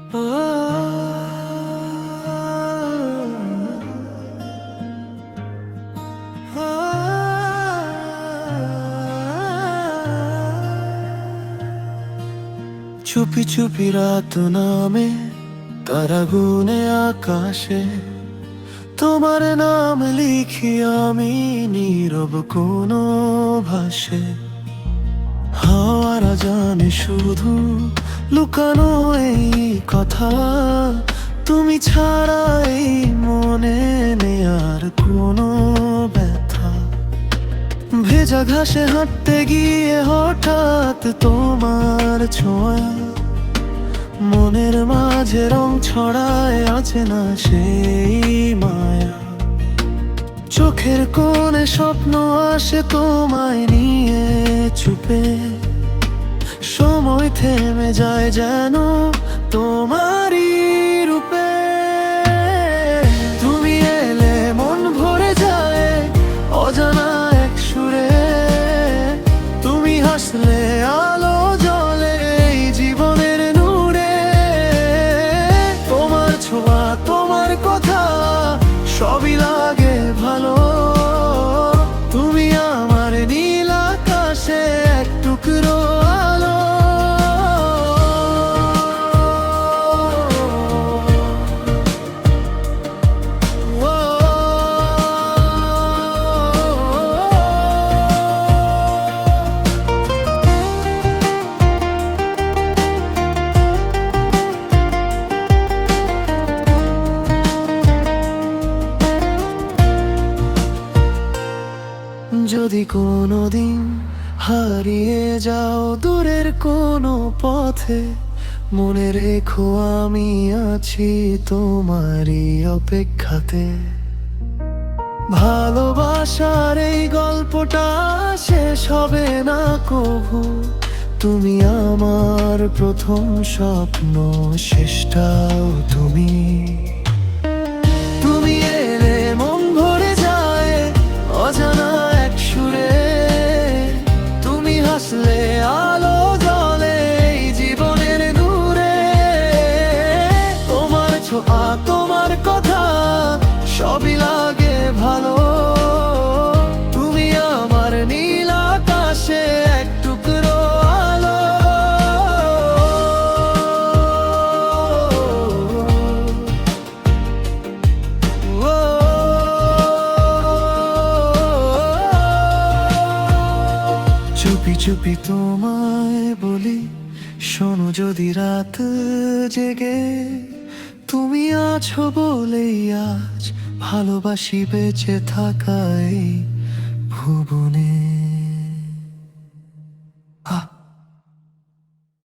চুপি চুপি রাত নামে, তারা গুনে আকাশে, তোমার নাম লিখি আমি নীরব কোনো ভাষে। হাওয়ারা জানে শুধু লুকানো এই কথা, তুমি ছাড়া এই মনে নেই আর কোনো ব্যথা। ভেজা ঘাসে হাঁটতে গিয়ে হঠাৎ তোমার ছোঁয়া মনের মাঝে রং ছড়ায়, আছে না সেই মায়া। চোখের কোণে স্বপ্ন আসে তোমায় নিয়ে চুপে, সময় থেমে যায় যেন তোমারই রূপে। তুমি এলে মন ভরে যায় অজানা এক সুরে, তুমি হাসলে আলো জ্বলে এই জীবনের নূরে। তোমার ছোঁয়া তোমার কথা সবই লাগে ভালো, তুমি আমার নীল আকাশে এক টুকরো আলো। যদি কোনোদিন হারিয়ে যাও দূরের কোনো পথে, মনে রেখো আমি আছি তোমারই অপেক্ষাতে। ভালোবাসার এই গল্পটা শেষ হবে না কভু, তুমি আমার প্রথম স্বপ্ন, শেষটাও তুমি। তুমি এলে মন ভরে যায় অজানা এক সুরে, তুমি হাসলে আলো জ্বলে এই জীবনের নূরে। তোমার ছোঁয়া তোমার কথা সবই লাগে ভালো, তুমি আমার নীল আকাশে এক টুকরো আলো। চুপি চুপি তোমায় বলি, শোনো যদি রাত জেগে, তুমি আছো বলেই আজ ভালোবাসি বেঁচে থাকাই ভুবনে।